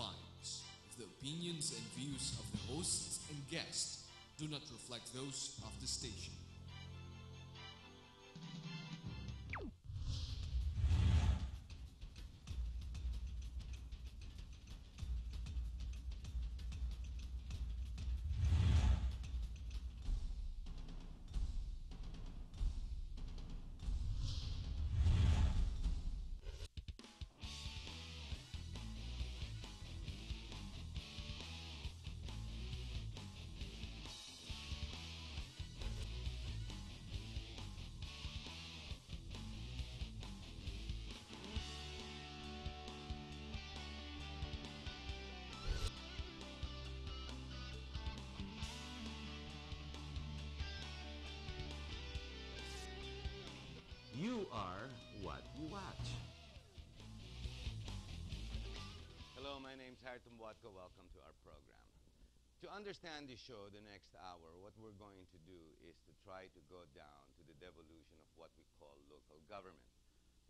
finds if the opinions and views of the hosts and guests do not reflect those of the station. You are what you watch. Hello, my name's Harry Watko. Welcome to our program. To understand the show the next hour, what we're going to do is to try to go down to the devolution of what we call local government.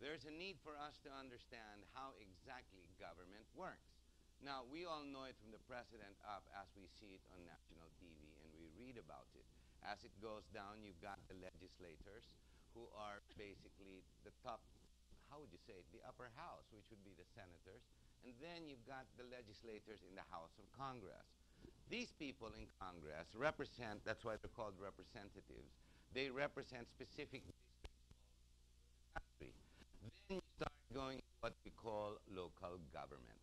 There's a need for us to understand how exactly government works. Now, we all know it from the president up as we see it on national TV and we read about it. As it goes down, you've got the legislators who are basically the top, how would you say it, the upper house, which would be the senators. And then you've got the legislators in the House of Congress. These people in Congress represent, that's why they're called representatives, they represent specific country. Then you start going to what we call local government.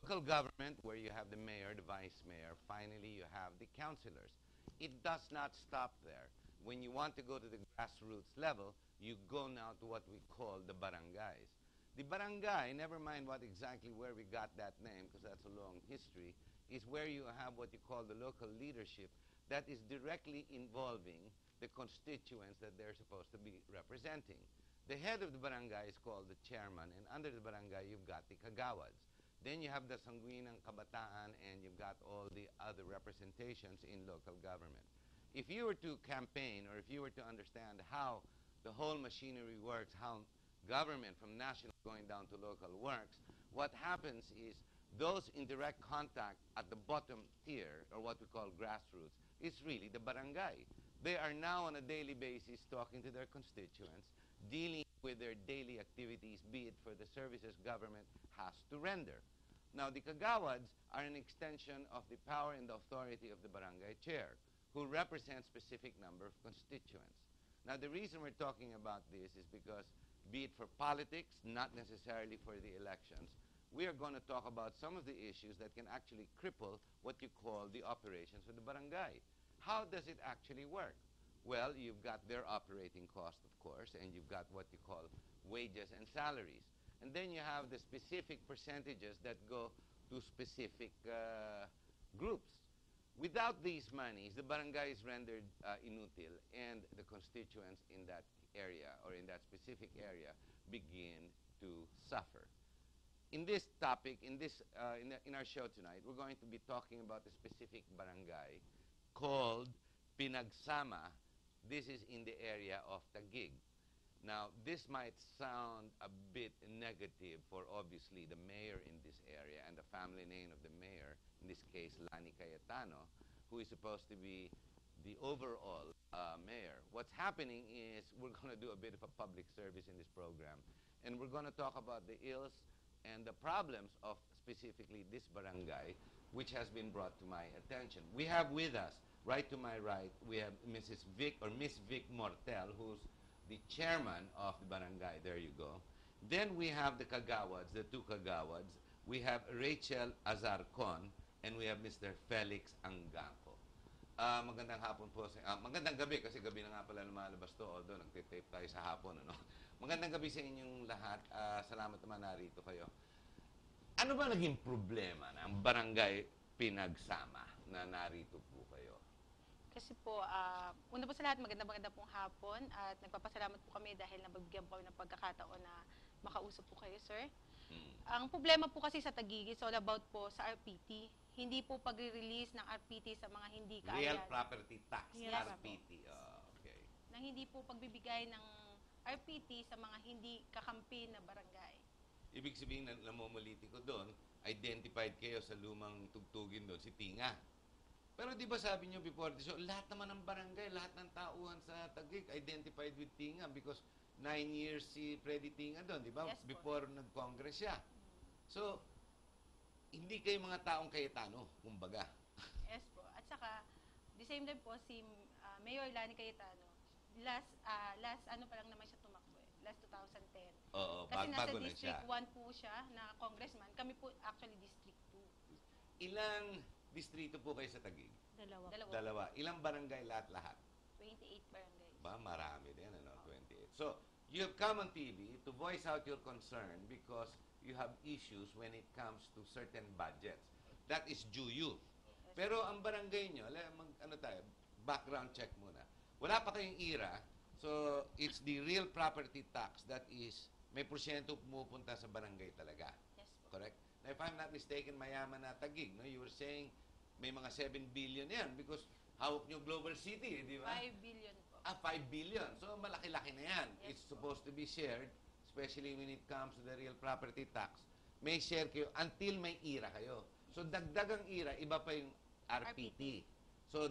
Local government, where you have the mayor, the vice mayor, finally you have the councilors. It does not stop there. When you want to go to the grassroots level, you go now to what we call the barangays. The barangay, never mind what exactly where we got that name, because that's a long history, is where you have what you call the local leadership that is directly involving the constituents that they're supposed to be representing. The head of the barangay is called the chairman, and under the barangay you've got the kagawads. Then you have the sanguinang kabataan, and you've got all the other representations in local government. If you were to campaign, or if you were to understand how the whole machinery works, how government from national going down to local works, what happens is those in direct contact at the bottom tier, or what we call grassroots, is really the barangay. They are now on a daily basis talking to their constituents, dealing with their daily activities, be it for the services government has to render. Now, the kagawads are an extension of the power and the authority of the barangay chair, who represents specific number of constituents. Now, the reason we're talking about this is because, be it for politics, not necessarily for the elections, we are going to talk about some of the issues that can actually cripple what you call the operations of the barangay. How does it actually work? Well, you've got their operating cost, of course, and you've got what you call wages and salaries. And then you have the specific percentages that go to specific groups. Without these monies, the barangay is rendered inutil, and the constituents in that area, or in that specific area, begin to suffer. In this topic, in our show tonight, we're going to be talking about a specific barangay called Pinagsama. This is in the area of Taguig. Now, this might sound a bit negative for, obviously, the mayor in this area and the family name of the mayor, in this case, Lani Cayetano, who is supposed to be the overall mayor. What's happening is we're going to do a bit of a public service in this program, and we're going to talk about the ills and the problems of specifically this barangay, which has been brought to my attention. We have with us, right to my right, we have Mrs. Vic, or Miss Vic Mortel, who's the chairman of the barangay. There you go. Then we have the kagawads, the two kagawads. We have Rachel Azarcon, and we have Mr. Felix Angangco. Magandang hapon po. Magandang gabi, kasi gabi na nga pala lumalabas to, although nagtitape tayo sa hapon. Ano? Magandang gabi sa inyong lahat. Salamat naman narito kayo. Ano ba naging problema ng barangay Pinagsama na narito po kayo? Kasi po, una po sa lahat, maganda pong hapon at nagpapasalamat po kami dahil nabibigyan po kami ng pagkakataon na makausap po kayo, sir. Ang problema po kasi sa Taguig is all about po sa RPT. Hindi po pag-release ng RPT sa mga hindi Real kaayan. Property Tax, Yes, RPT. Okay. Nang hindi po pagbibigay ng RPT sa mga hindi kakampi na barangay. Ibig sabihin, namumuliti ko doon, identified kayo sa lumang tugtugin doon, si Tinga. Pero di ba sabi niyo before the show, lahat naman ng barangay, lahat ng tauhan sa Taguig identified with Tinga because 9 years si Freddy Tinga doon, di ba? Yes po. Before nag-congress siya. So, hindi kayo mga taong Cayetano, kumbaga. Yes po. At saka, the same time po, si Mayor Lani Cayetano, last ano pa lang naman siya tumakbo eh. Last 2010. Oo, Kasi nasa bago na District siya. 1 po siya na congressman. Kami po actually District 2. Ilang distrito po kayo sa Taguig? Dalawa. Dalawa. Ilang barangay lahat-lahat? 28 barangays. Ba, marami din, ano, 28. So, you have come on TV to voice out your concern because you have issues when it comes to certain budgets. That is due you. Pero ang barangay nyo, ano tayo, background check muna. Wala pa kayong IRA, so it's the real property tax that is, may porsyento pumupunta sa barangay talaga. Yes po. Correct? Now, if I'm not mistaken, mayaman na Taguig, no? You were saying may mga 7 billion yan because hawak nyo Global City, di ba? 5 billion po. 5 billion. So, malaki-laki na yan. Yes, It's supposed to be shared, especially when it comes to the real property tax. May share kayo until may IRA kayo. So, dagdagang IRA, iba pa yung RPT. So,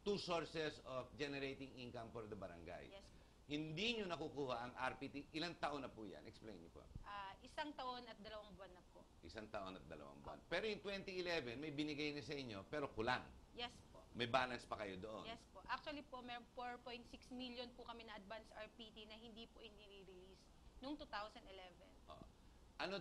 two sources of generating income for the barangay. Yes po. Hindi nyo nakukuha ang RPT. Ilang taon na po yan? Explain niyo po. 1 taon at 2 buwan na po. 1 taon at 2 buwan. Pero yung 2011, may binigay na sa inyo, pero kulang. Yes po. May balance pa kayo doon. Yes po. Actually po, may 4.6 million po kami na advance RPT na hindi po inire-release noong 2011. Ano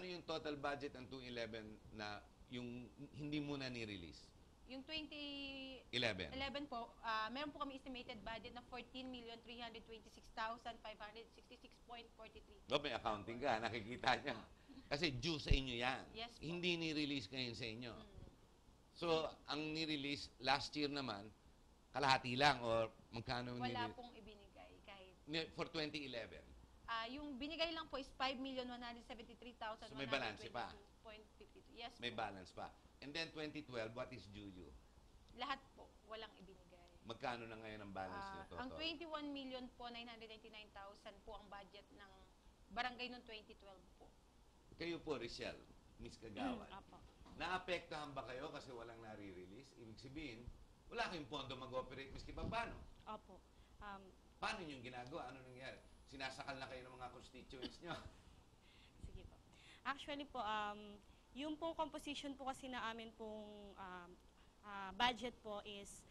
yung total budget ng 2011 na yung hindi muna ni-release? Yung 11. 11 po, meron po kami estimated budget na 14,326,566.43. May accounting ka, nakikita niya. Kasi due sa inyo yan. Yes po. Hindi ni-release ngayon sa inyo. So, ang ni-release last year naman, kalahati lang or magkano Wala pong ibinigay kahit. for 2011. Yung binigay lang po is 5,173,122.52. So, may balance pa. Yes May po. balance pa. And then 2012, what is due you? Lahat po, walang ibinigay. Magkano na ngayon ang balance niyo total? Ang 21 million po, 999,000 po ang budget ng barangay noong 2012 po. Kayo po, Richelle, Miss Kagawan. Apo. Naapektahan ba kayo kasi walang nare-release? Ibig sabihin, wala kayong pondo mag-operate miski pa paano? Opo. Paano yung ginagawa? Ano nangyari? Sinasakal na kayo ng mga constituents nyo? Sige po. Actually po, yung pong composition po kasi na amin pong budget po is,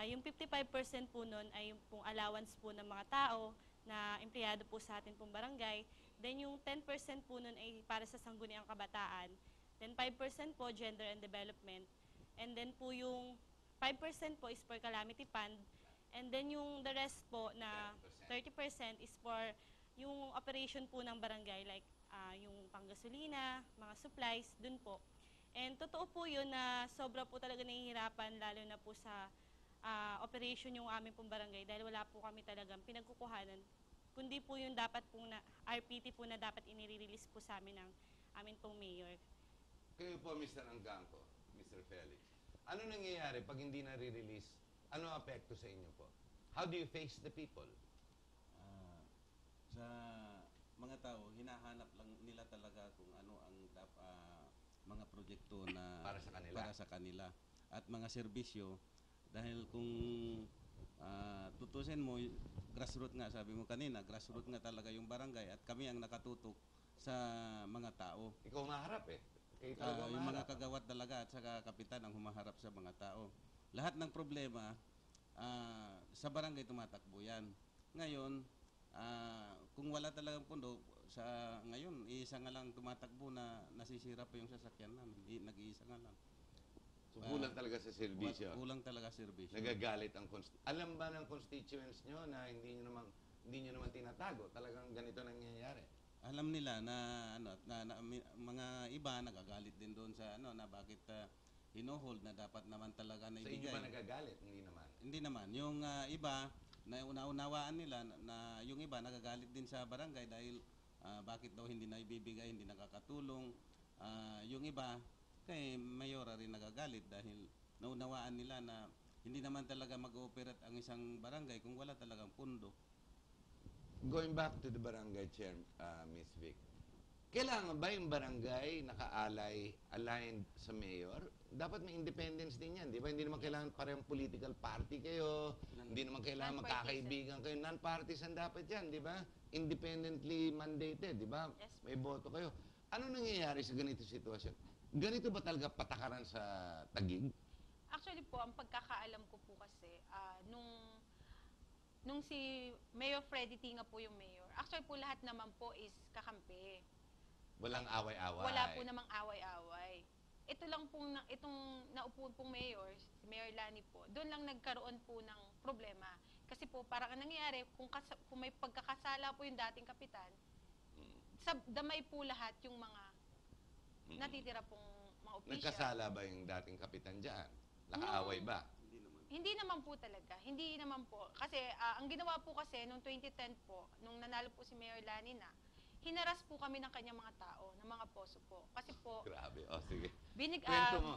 yung 55% po nun ay yung pong allowance po ng mga tao na empleyado po sa atin pong barangay. Then yung 10% po nun ay para sa sangguniang kabataan. Then 5% po gender and development. And then po yung 5% po is for calamity fund. And then yung the rest po na 30% is for yung operation po ng barangay like yung panggasolina, mga supplies, dun po. And totoo po yun na sobra po talaga nahihirapan lalo na po sa operation yung aming pong barangay dahil wala po kami talagang pinagkukuhanan. Kundi po yung dapat pong RPT po na dapat inire-release po sa amin ng amin pong mayor. Kayo po, Mr. Angangco, Mr. Felix. Ano nangyayari pag hindi na-release? Ano ang apekto sa inyo po? How do you face the people? Sa mga tao, hinahanap lang nila talaga kung ano ang mga proyekto na Para sa kanila. para sa kanila. At mga serbisyo, dahil kung tutusin mo, grassroots nga, sabi mo kanina, grassroots nga talaga yung barangay at kami ang nakatutok sa mga tao. Ikaw maharap eh. Kayo talaga Yung mga maharap. kagawad talaga at saka kapitan ang humaharap sa mga tao. Lahat ng problema, sa barangay tumatakbo yan. Ngayon, kung wala talagang pundo, sa ngayon, isa nga lang tumatakbo na nasisira pa yung sasakyan namin. Nag-iisa nga lang. So, kulang talaga sa servisyo. Kulang talaga serbisyo. Nagagalit ang alam ba ng constituents nyo na hindi nyo naman tinatago? Talagang ganito nangyayari. Alam nila na mga iba nagagalit din doon sa na bakit hino-hold na dapat naman talaga na Sa inyo ibigay. ba nagagalit? Hindi naman. Hindi naman. Yung iba, na unaunawaan nila na yung iba nagagalit din sa barangay dahil bakit daw hindi na ibibigay, hindi nakakatulong. Yung iba, kay Mayora rin nagagalit dahil naunawaan nila na hindi naman talaga mag-ooperate ang isang barangay kung wala talagang pundo. Going back to the barangay chair, Miss Vic, Kailangan ba yung barangay nakaalay, aligned sa mayor? Dapat may independence din yan, di ba? Hindi naman kailangan parehong political party kayo, hindi naman kailangan Non-partisan. magkakaibigan kayo. Non-partisan dapat yan, di ba? Independently mandated, di ba? Yes. May boto kayo. Ano nangyayari sa ganito sitwasyon? Ganito ba talaga patakaran sa Taguig? Actually po, ang pagkakaalam ko po kasi, nung si Mayor Freddy Tinga po yung mayor, actually po lahat naman po is kakampi. Walang away-away. Wala po namang away-away. Ito lang pong, itong naupo pong mayor, si Mayor Lani po, doon lang nagkaroon po ng problema. Kasi po, parang ang nangyayari, kung may pagkakasala po yung dating kapitan, sa damay po lahat yung mga natitira pong mga official. Nagkasala ba yung dating kapitan dyan? Nakaaway ba? Hindi naman po talaga. Hindi naman po. Kasi ang ginawa po kasi noong 2010 po, nung nanalo po si Mayor Lani na, hinaras po kami ng kanyang mga tao, ng mga poso po. Kasi po, Grabe. O, sige. binigyan Kwento mo.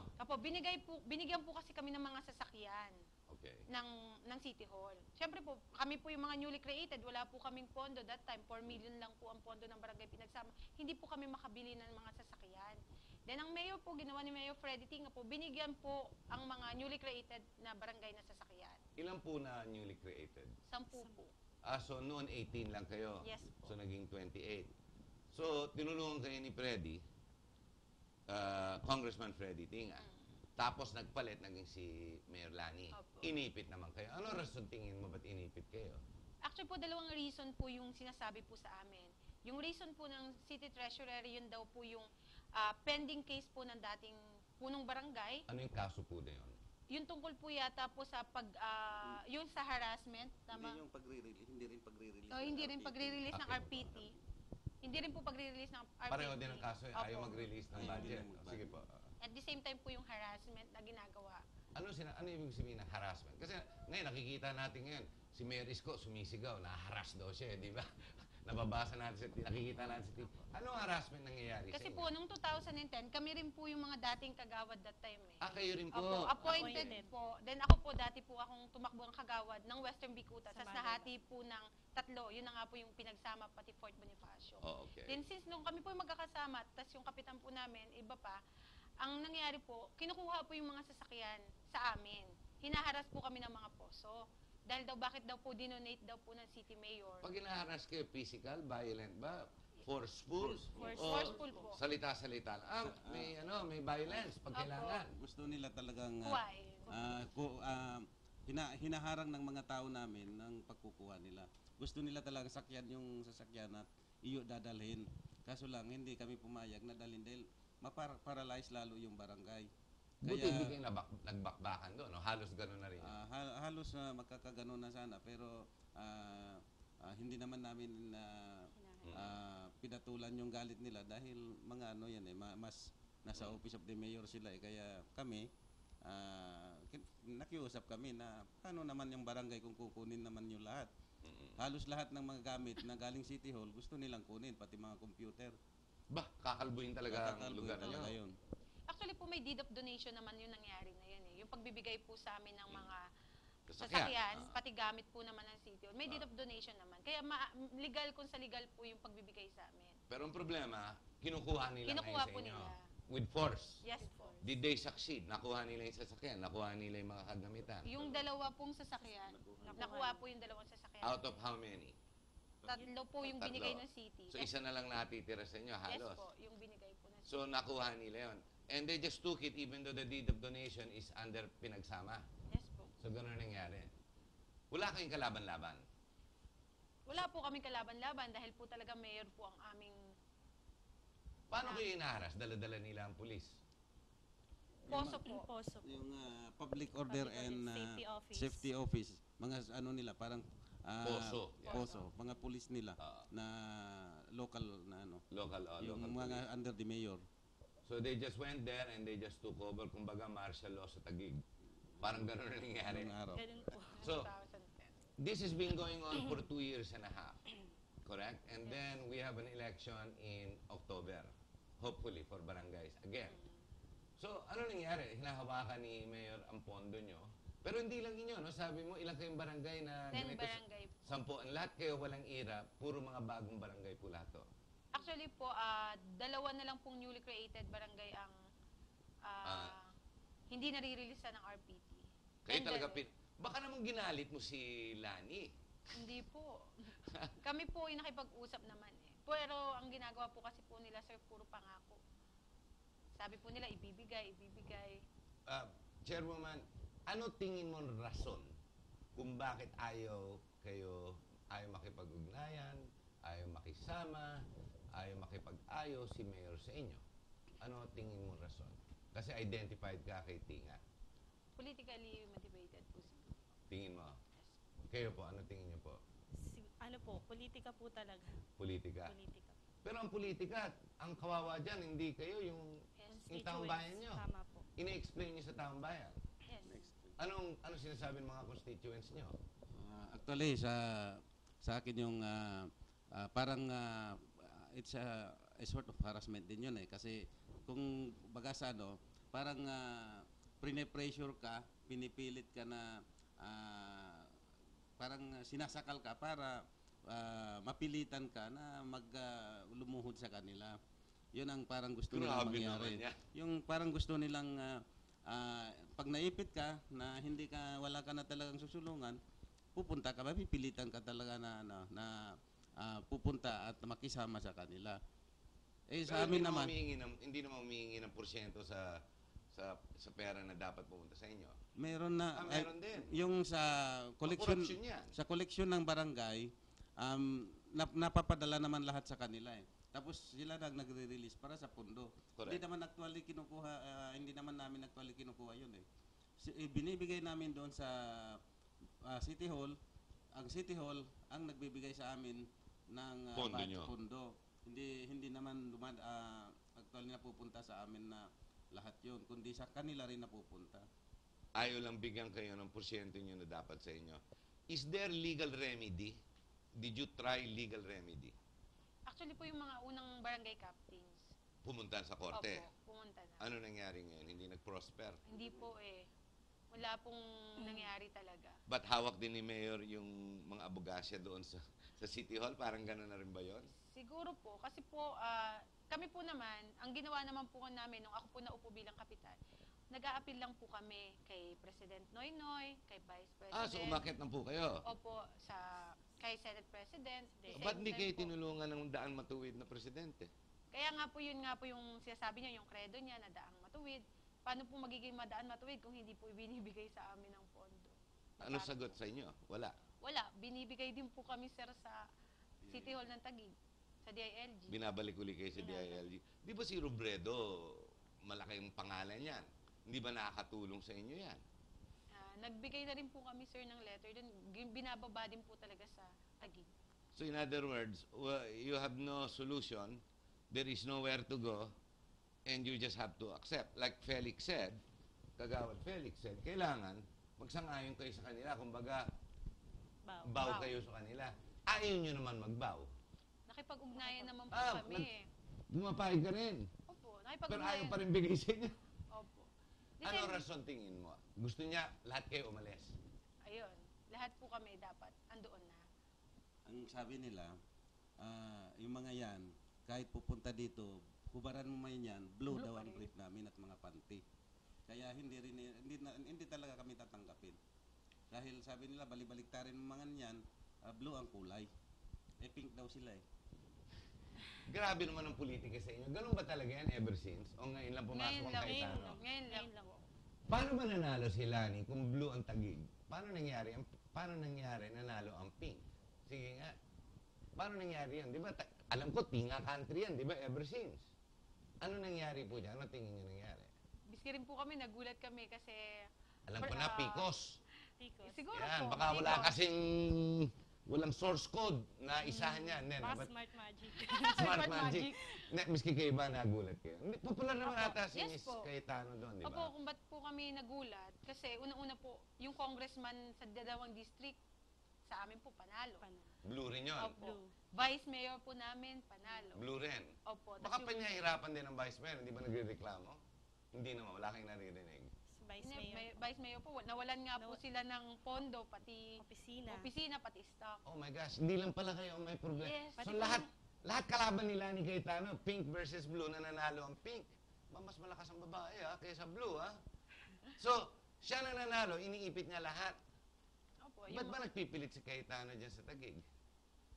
binigyan po kasi kami ng mga sasakyan Okay. ng City Hall. Siyempre po, kami po yung mga newly created, wala po kaming pondo that time, 4 million lang po ang pondo ng barangay pinagsama. Hindi po kami makabili ng mga sasakyan. Then ang mayor po, ginawa ni Mayor Freddy Tinga po, binigyan po ang mga newly created na barangay na sasakyan. Ilan po na newly created? 10 po. So noon 18 lang kayo. Yes po. So naging 28. So tinulungan kayo ni Freddy, Congressman Freddy Tinga. Tapos nagpalit, naging si Mayor Lani. Opo. Inipit naman kayo. Ano rason tingin mo ba't inipit kayo? Actually po, dalawang reason po yung sinasabi po sa amin. Yung reason po ng City Treasurer, yun daw po yung pending case po ng dating punong barangay. Ano yung kaso po na yun? Yung tungkol po yata po sa yung sa harassment, tama? Hindi yung pagre-release, hindi rin pagre-release. O, hindi rin pagre-release ng Okay. RPT. Hindi rin po pagre-release ng RPT. Pareho din ang kaso, Opo. ayaw mag-release ng Ayaw budget. din mag- Sige po. At the same time po yung harassment na ginagawa. Ano ibig sabihin ng harassment? Kasi ngayon, nakikita natin ngayon, si Mayor Isko sumisigaw, na-harass daw siya, di ba? Nababasa natin nakikita natin sa TV. Anong harassment nangyayari Kasi sa inyo? po, nung 2010, kami rin po yung mga dating kagawad that time eh. Kayo rin po. Opo, appointed Appointed. po. Then ako po, dati po akong tumakbo ng kagawad ng Western Bicuta. Sa Tapos Manila. nahati po ng 3. Yun na nga po yung pinagsama, pati Fort Bonifacio. Oh, okay. Then since nung kami po yung magkakasama, tapos yung kapitan po namin, iba pa, ang nangyari po, kinukuha po yung mga sasakyan sa amin. Hinaharas po kami ng mga poso. Dahil daw, bakit daw po dinonate daw po ng city mayor? Pag hinaharas kayo, physical, violent ba? Forceful? Forceful po. Salita-salita lang. May violence pag kailangan. Gusto nila talagang Kuwain. hinaharang ng mga tao namin ng pagkukuha nila. Gusto nila talaga sakyan yung sasakyan at iyo dadalhin. Kaso lang, hindi kami pumayag na dalhin dahil maparalyze lalo yung barangay. Buti hindi kayo nagbakbakan doon. No? Halos gano'n na rin. Halos magkakaganon na sana pero hindi naman namin pinatulan yung galit nila dahil mga yan mas nasa office of the mayor sila kaya kami nakiusap kami na paano naman yung barangay kung kukunin naman yung lahat. Halos lahat ng mga gamit na galing City Hall gusto nilang kunin pati mga computer. Kakalbuhin talaga ang Kakalbuhin lugar talaga nyo. yun. Actually po, may deed of donation naman yung nangyari na yun eh. Yung pagbibigay po sa amin ng mga Sasakyan. sasakyan, pati gamit po naman ng city. May deed of donation naman. Kaya legal kung sa legal po yung pagbibigay sa amin. Pero ang problema, kinukuha nila Kinukuha ngayon sa po inyo. nila. With force. Yes po. Did they succeed? Nakuha nila yung sasakyan, nakuha nila yung mga kagamitan. Yung dalawa pong sasakyan, nakuha po yung dalawang sasakyan. Out of how many? 3 po yung Tatlo. binigay ng city. So isa na lang natitira sa inyo, Yes halos. po, yung binigay po ng city. So nakuha nila yon. And they just took it even though the deed of donation is under pinagsama. Yes po. So gano'n nangyari. Wala kayong kalaban-laban. Wala po kaming kalaban-laban dahil po talaga mayor po ang aming Paano kayo inaharas? Dala-dala nila ang pulis. poso Yung po. poso po. Yung public order Public and order, safety office. safety office, mga nila parang Poso. Yeah. poso, mga pulis nila Ah. na local na Local, yung local mga police. under the mayor. So they just went there and they just took over, kumbaga martial law sa Taguig. Parang gano'n na nangyari. Anong araw. Ganun po. So, 2010. this has been going on for 2 years and a half. Correct? And then we have an election in October. Hopefully for barangays again. So, ano nangyari? Hinahawakan ni Mayor ang pondo nyo. Pero hindi lang inyo, no? Sabi mo, ilang kayong barangay na 10 ganito? barangay po. 10. Lahat kayo walang ira. Puro mga bagong barangay po lahat to. Actually po, dalawa na lang pong newly created barangay ang hindi nare-release ng RPT. Kayo And talaga, then, baka naman ginalit mo si Lani. hindi po. Kami po yung nakipag-usap naman eh. Pero ang ginagawa po kasi po nila, sir, puro pangako. Sabi po nila, ibibigay. Chairwoman, ano tingin mo rason kung bakit ayaw makipag-ugnayan, ayaw makisama, ayaw makipag-ayos si Mayor sa inyo? Ano tingin mo rason? Kasi identified ka kay Tinga. Politically motivated po siguro. Tingin mo? Yes. Kayo po, ano tingin niyo po? Ano po, politika po talaga. Politika. Politika. Pero ang politika, ang kawawa dyan, hindi kayo yung taong bayan nyo. Tama po. Ine-explain niyo sa taong bayan. Yes. Anong sinasabi ng mga constituents nyo? Actually, sa akin yung parang it's a sort of harassment din yun eh. Kasi kung baga sa ano, parang pressure ka, pinipilit ka na parang sinasakal ka para mapilitan ka na lumuhod sa kanila. Yun ang parang gusto nilang Grabe mangyari. naman yan. Yung parang gusto nilang pag naipit ka na wala ka na talagang susulungan, pupunta ka, mapipilitan ka talaga na pupunta at makisama sa kanila. Eh sa amin naman, Hindi naman humihingi ng porsyento sa pera na dapat pumunta sa inyo. meron na Meron din. yung sa collection Corruption yan. sa collection ng barangay, napapadala naman lahat sa kanila eh. Tapos sila nagre-release para sa pundo. Correct. Hindi naman namin actually kinukuha yun eh. Binibigay namin doon sa City Hall. Ang City Hall ang nagbibigay sa amin ng Pondo nyo. pondo. Hindi naman actually napupunta sa amin na lahat yun, kundi sa kanila rin napupunta. Ayaw lang bigyan kayo ng porsyento nyo na dapat sa inyo. Is there legal remedy? Did you try legal remedy? Actually po yung mga unang barangay captains. Pumunta sa korte? Opo, pumunta na. Ano nangyari ngayon? Hindi nag-prosper? Hindi po eh. Wala pong nangyari talaga. Ba't hawak din ni Mayor yung mga abogasya doon sa City Hall? Parang gano'n na rin ba yun? Siguro po, kasi po, kami po naman, ang ginawa naman po namin, nung ako po naupo bilang kapitan, nag-a-appeal lang po kami kay President Noynoy, kay Vice President. So umakit na po kayo? Opo, kay Senate President. Ba't hindi kayo Same time po. tinulungan ng daan matuwid na presidente? Kaya nga po yung sinasabi niya, yung credo niya na daang matuwid. Paano po magiging madaan matuwid kung hindi po ibinibigay sa amin ng pondo? Ano sagot sa inyo? Wala. Wala. Binibigay din po kami, sir, sa City Hall ng Taguig, sa DILG. Binabalik uli kayo sa DILG. Di ba si Robredo, malaking pangalan yan? Hindi ba nakakatulong sa inyo yan? Nagbigay na rin po kami, sir, ng letter doon. Binababa din po talaga sa Taguig. So in other words, you have no solution, there is nowhere to go, and you just have to accept. Like Felix said, Kagawad Felix said, kailangan magsang-ayon kayo sa kanila. Kumbaga, bow kayo sa kanila. Ayaw nyo naman mag-bow. Nakipag-ugnayan naman po Ah, kami. Bumapayag ka rin. Opo, Pero nakipag-ugnayan. ayaw pa rin bigay sa inyo. Opo. Ano rason tingin mo? Gusto niya lahat kayo umalis? Ayun. Lahat po kami dapat andoon na. Ang sabi nila, yung mga yan, kahit pupunta dito, hubaran mo man yan, blue Blue daw pa ang rin. brief namin at mga panty. Kaya hindi talaga kami tatanggapin. Dahil sabi nila, balibaliktarin mo mga yan, blue ang kulay. Eh pink daw sila eh. Grabe naman ang politika sa inyo. Ganun ba talaga yan ever since? O ngayon lang pumasok Ngayon ang lang, Cayetano? ngayon lang. Ayun lang po. Paano ba nanalo si Lani kung blue ang Taguig? Paano nangyari nanalo ang pink? Sige nga. Paano nangyari yun? Di ba, alam ko, Tinga country yan, di ba, ever since. Ano nangyari po dyan? Ano tingin niyo nangyari? Biski rin po kami, nagulat kami kasi... Alam ko na, Picos. Tikos. Siguro Yan, po. baka wala Picos. kasing walang source code na isahan yan. Baka smart magic. Smart magic. Miski kayo ba nagulat kayo? Hindi, popular naman Opo. ata si Yes Miss po. Cayetano doon, di Opo, ba? kung ba't po kami nagulat, kasi unang-una po, yung congressman sa dalawang district, sa amin po, panalo. Blue rin yun. Opo. Blue. Vice Mayor po namin, panalo. Blue rin. Opo. Baka tas pa niya hirapan din ang vice mayor, hindi ba nagre-reklamo? Hindi naman, wala kayong naririnig. Vice Hindi, Mayor. Vice Mayor po, nawalan nga po sila ng pondo, pati Opisina. opisina, pati stock. Oh my gosh, hindi lang pala kayo ang may problema. Yes. So Pati lahat Lahat kalaban nila ni Cayetano, pink versus blue, nananalo ang pink. Mas malakas ang babae kaysa blue So, siya nananalo, iniipit niya lahat. Opo, Ba't ba nagpipilit si Cayetano dyan sa Taguig?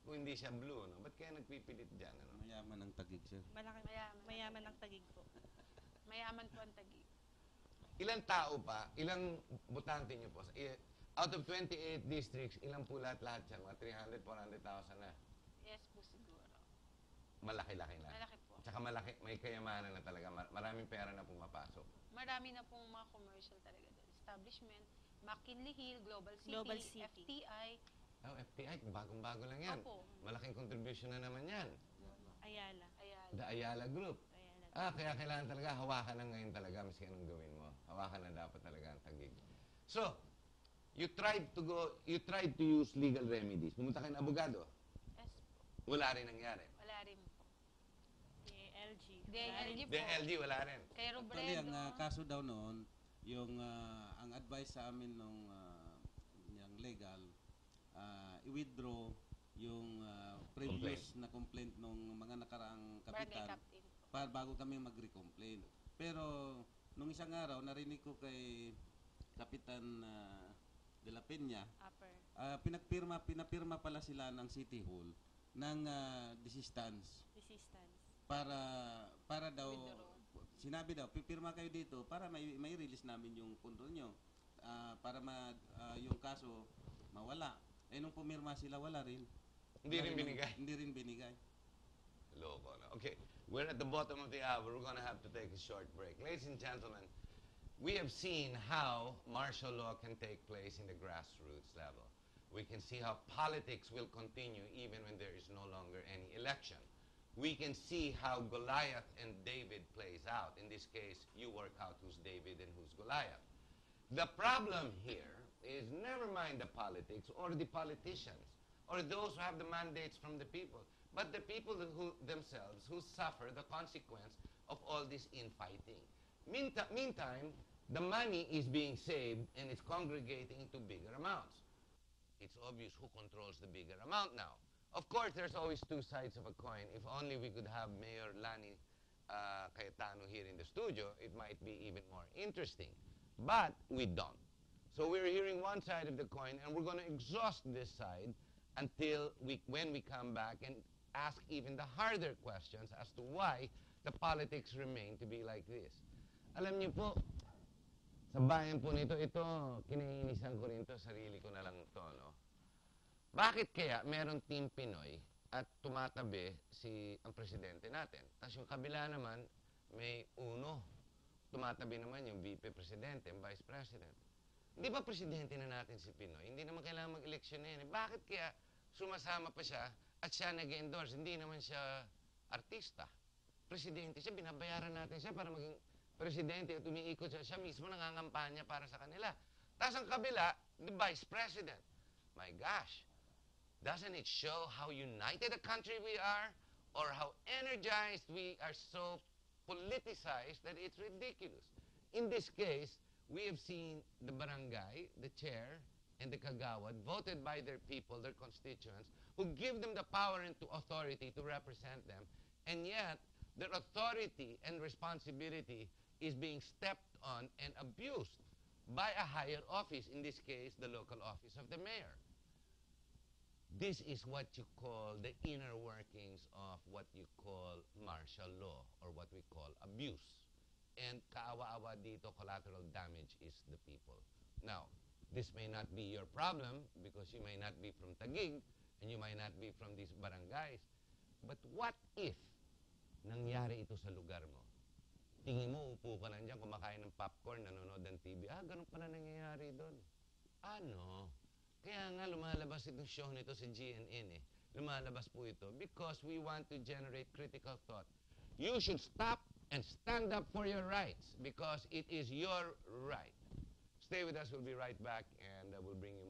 Kung hindi siya blue, no? Ba't kaya nagpipilit dyan? Ano? Mayaman ang Taguig, sir. Mayaman ng Taguig po. Mayaman po ang Taguig. Ilang tao pa, ilang botante niyo po? Out of 28 districts, ilang po lahat-lahat siya? Mga 300, 400,000 na. Yes po siguro. Malaki-laki na. Malaki po. Tsaka malaki, may kayamanan na talaga. Maraming pera na pumapasok. Marami na pong mga commercial talaga doon. Establishment, McKinley Hill, Global City, Global City. FTI. Oh, FTI, bagong-bago lang yan. Opo. Malaking contribution na naman yan. Ayala. Ayan. The Ayala Group. Ayala. Kaya kailangan talaga, hawakan na ngayon talaga, maski anong gawin mo. Hawakan na dapat talaga ang Taguig. So, you tried to use legal remedies. Pumunta kayo ng abogado. Yes po. Wala rin nangyari. Wala rin po. DLG. DLG po. DLG, wala rin. Kay Actually, Robredo. ang kaso daw noon, yung ang advice sa amin nung yung legal, i-withdraw yung previous na complaint nung mga nakaraang Barangay kapitan Captain po. para bago kami mag-recomplain. Pero nung isang araw, narinig ko kay Kapitan De La Peña, Upper. pinapirma pala sila ng City Hall ng desistance Resistance. para daw Withdraw. sinabi daw pipirma kayo dito para may release namin yung pundo nyo para yung kaso mawala. Nung pumirma sila wala rin. Hindi rin binigay. Loko na. Okay, we're at the bottom of the hour. We're gonna have to take a short break. Ladies and gentlemen, we have seen how martial law can take place in the grassroots level. We can see how politics will continue even when there is no longer any election. We can see how Goliath and David plays out. In this case, you work out who's David and who's Goliath. The problem here is never mind the politics or the politicians or those who have the mandates from the people, but the people themselves who suffer the consequence of all this infighting. Meantime, the money is being saved and it's congregating into bigger amounts. It's obvious who controls the bigger amount now. Of course, there's always two sides of a coin. If only we could have Mayor Lani Cayetano here in the studio, it might be even more interesting. But we don't. So we're hearing one side of the coin, and we're going to exhaust this side until when we come back and ask even the harder questions as to why the politics remain to be like this. Alam niyo po, sa bayan po nito, ito, kinaiinisan ko rin to, sarili ko na lang to, no? Bakit kaya meron Team Pinoy at tumatabi ang presidente natin? Tapos yung kabila naman, may uno. Tumatabi naman yung VP Presidente, yung Vice President. Hindi ba presidente na natin si Pinoy? Hindi naman kailangan mag-eleksyon na yun. Bakit kaya sumasama pa siya at siya nag-endorse? Hindi naman siya artista. Presidente siya, binabayaran natin siya para maging presidente at umiikot siya. Siya mismo nangangampanya para sa kanila. Tapos ang kabila, the Vice President. My gosh, doesn't it show how united a country we are or how energized we are so politicized that it's ridiculous? In this case, we have seen the barangay, the chair, and the kagawad voted by their people, their constituents, who give them the power and authority to represent them, and yet their authority and responsibility is being stepped on and abused by a higher office, in this case, the local office of the mayor. This is what you call the inner workings of what you call martial law or what we call abuse. And kaawa-awa dito, collateral damage is the people. Now, this may not be your problem because you may not be from Taguig and you may not be from these barangays. But what if nangyari ito sa lugar mo? Tingin mo, upo ka lang dyan, kumakain ng popcorn, nanonood ng TV. Ganun pala nangyayari doon. Ano? Kaya nga lumalabas itong show nito sa GNN eh. Lumalabas po ito because we want to generate critical thought. You should stop and stand up for your rights because it is your right. Stay with us. We'll be right back and we'll bring you